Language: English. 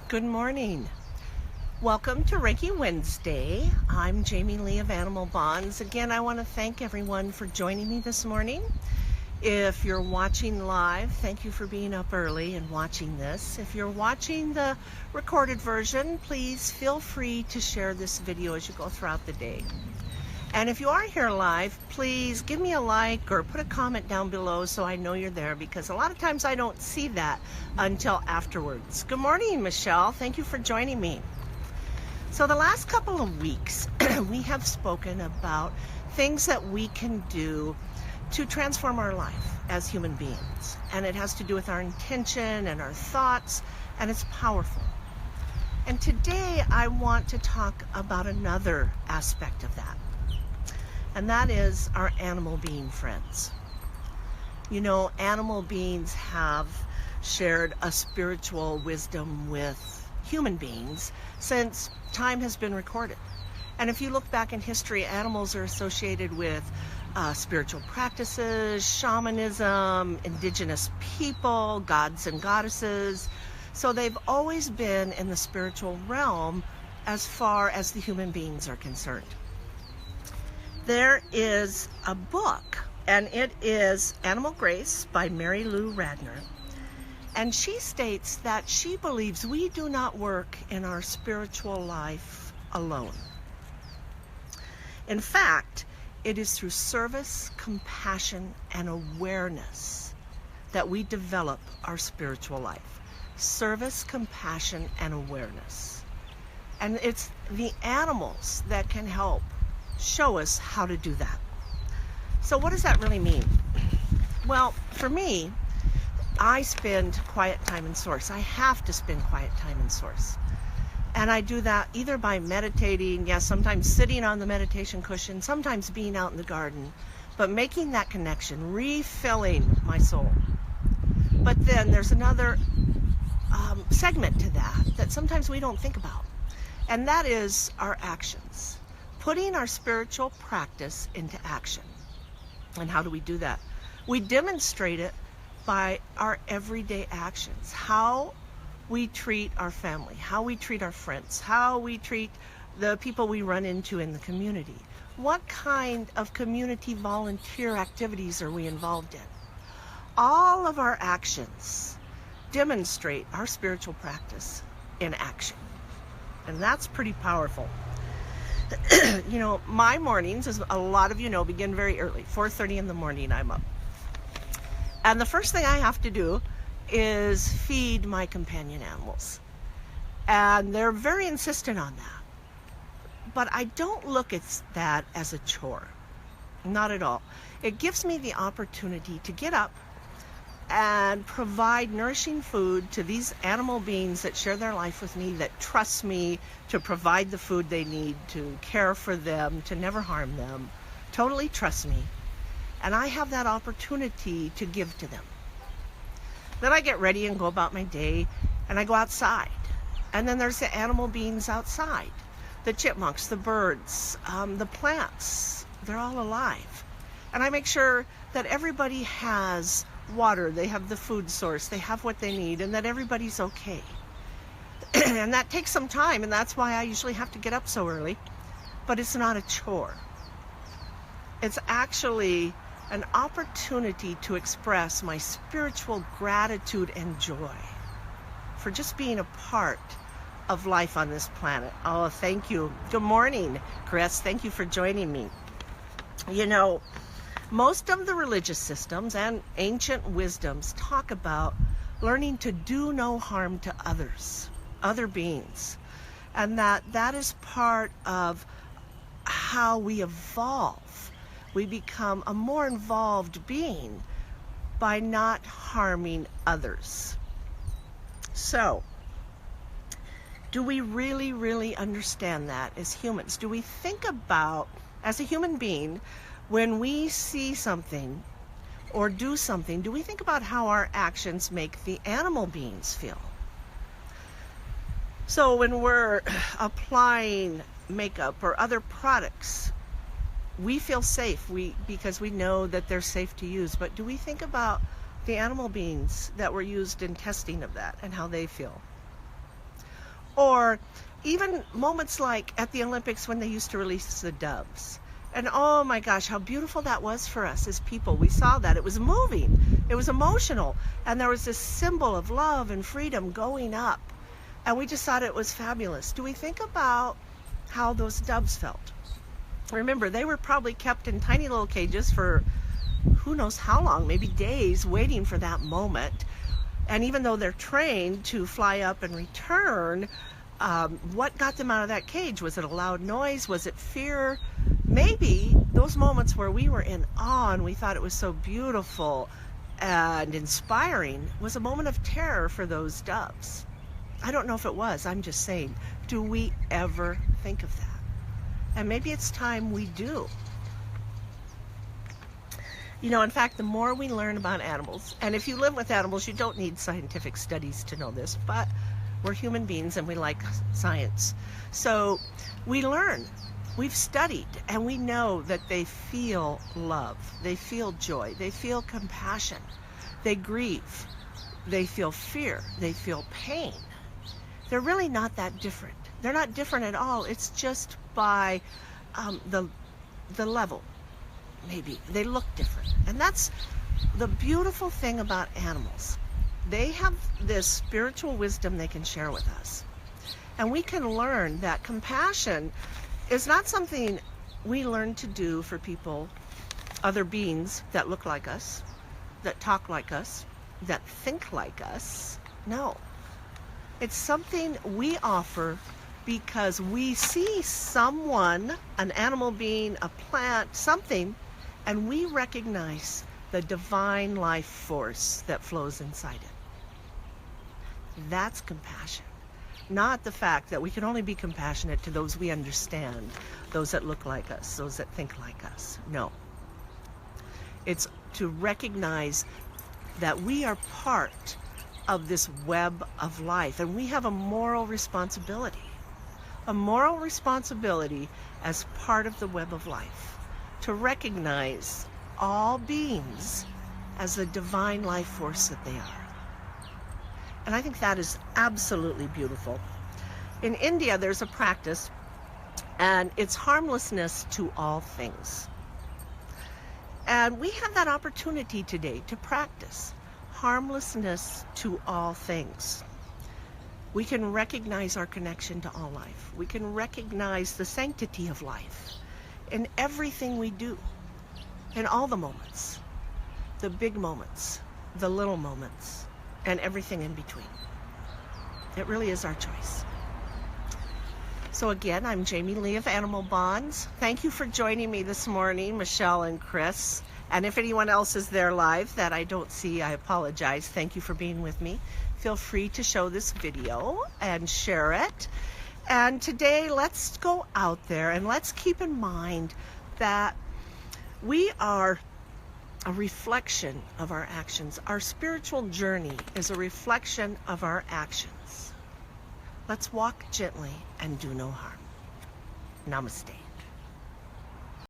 Good morning. Welcome to Reiki Wednesday. I'm Jamie Lee of Animal Bonds. Again, I want to thank everyone for joining me this morning. If you're watching live, thank you for being up early and watching this. If you're watching the recorded version, please feel free to share this video as you go throughout the day. And if you are here live, please give me a like or put a comment down below so I know you're there, because a lot of times I don't see that until afterwards. Good morning, Michelle. Thank you for joining me. So the last couple of weeks, we have spoken about things that we can do to transform our life as human beings. And it has to do with our intention and our thoughts, and it's powerful. And today I want to talk about another aspect of that. And that is our animal being friends. You know, animal beings have shared a spiritual wisdom with human beings since time has been recorded. And if you look back in history, animals are associated with spiritual practices, shamanism, indigenous people, gods and goddesses. So they've always been in the spiritual realm as far as the human beings are concerned. There is a book, and it is Animal Grace by Mary Lou Radner. And she states that she believes we do not work in our spiritual life alone. In fact, it is through service, compassion, and awareness that we develop our spiritual life. Service, compassion, and awareness. And it's the animals that can help show us how to do that. So what does that really mean? Well, for me, I spend quiet time in Source. I have to spend quiet time in Source. And I do that either by meditating, yes, sometimes sitting on the meditation cushion, sometimes being out in the garden, but making that connection, refilling my soul. But then there's another segment to that sometimes we don't think about, and that is our actions. Putting our spiritual practice into action. And how do we do that? We demonstrate it by our everyday actions. How we treat our family, how we treat our friends, how we treat the people we run into in the community. What kind of community volunteer activities are we involved in? All of our actions demonstrate our spiritual practice in action. And that's pretty powerful. You know, my mornings, as a lot of you know, begin very early. 4:30 in the morning I'm up. And the first thing I have to do is feed my companion animals. And they're very insistent on that. But I don't look at that as a chore. Not at all. It gives me the opportunity to get up and provide nourishing food to these animal beings that share their life with me, that trust me to provide the food they need, to care for them, to never harm them, totally trust me. And I have that opportunity to give to them. Then I get ready and go about my day, and I go outside. And then there's the animal beings outside, the chipmunks, the birds, the plants, they're all alive. And I make sure that everybody has water, they have the food source, they have what they need, and that everybody's okay. And that takes some time, and that's why I usually have to get up so early. But it's not a chore. It's actually an opportunity to express my spiritual gratitude and joy for just being a part of life on this planet. Oh, thank you. Good morning, Chris. Thank you for joining me. You know, most of the religious systems and ancient wisdoms talk about learning to do no harm to others, other beings, and that is part of how we evolve. We become a more involved being by not harming others. So, do we really, really understand that as humans? Do we think about, as a human being, when we see something or do something, do we think about how our actions make the animal beings feel? So when we're applying makeup or other products, we feel safe because we know that they're safe to use. But do we think about the animal beings that were used in testing of that and how they feel? Or even moments like at the Olympics when they used to release the doves. And oh my gosh, how beautiful that was for us as people. We saw that. It was moving. It was emotional. And there was this symbol of love and freedom going up. And we just thought it was fabulous. Do we think about how those doves felt? Remember, they were probably kept in tiny little cages for who knows how long, maybe days, waiting for that moment. And even though they're trained to fly up and return, what got them out of that cage? Was it a loud noise? Was it fear? Maybe those moments where we were in awe and we thought it was so beautiful and inspiring was a moment of terror for those doves. I don't know if it was. I'm just saying, do we ever think of that? And maybe it's time we do. You know, in fact, the more we learn about animals, and if you live with animals, you don't need scientific studies to know this, but we're human beings and we like science. So we learn, we've studied, and we know that they feel love, they feel joy, they feel compassion, they grieve, they feel fear, they feel pain. They're really not that different. They're not different at all. It's just by the level. Maybe they look different. And that's the beautiful thing about animals. They have this spiritual wisdom they can share with us. And we can learn that compassion is not something we learn to do for people, other beings that look like us, that talk like us, that think like us. No. It's something we offer because we see someone, an animal being, a plant, something, and we recognize the divine life force that flows inside it. That's compassion. Not the fact that we can only be compassionate to those we understand, those that look like us, those that think like us. No. It's to recognize that we are part of this web of life, and we have a moral responsibility. A moral responsibility as part of the web of life, to recognize all beings as the divine life force that they are. And I think that is absolutely beautiful. In India, there's a practice, and it's harmlessness to all things. And we have that opportunity today to practice harmlessness to all things. We can recognize our connection to all life. We can recognize the sanctity of life in everything we do, in all the moments, the big moments, the little moments, and everything in between. It really is our choice. So again, I'm Jamie Lee of Animal Bonds. Thank you for joining me this morning, Michelle and Chris. And if anyone else is there live that I don't see, I apologize. Thank you for being with me. Feel free to show this video and share it. And today, let's go out there and let's keep in mind that we are a reflection of our actions. Our spiritual journey is a reflection of our actions. Let's walk gently and do no harm. Namaste.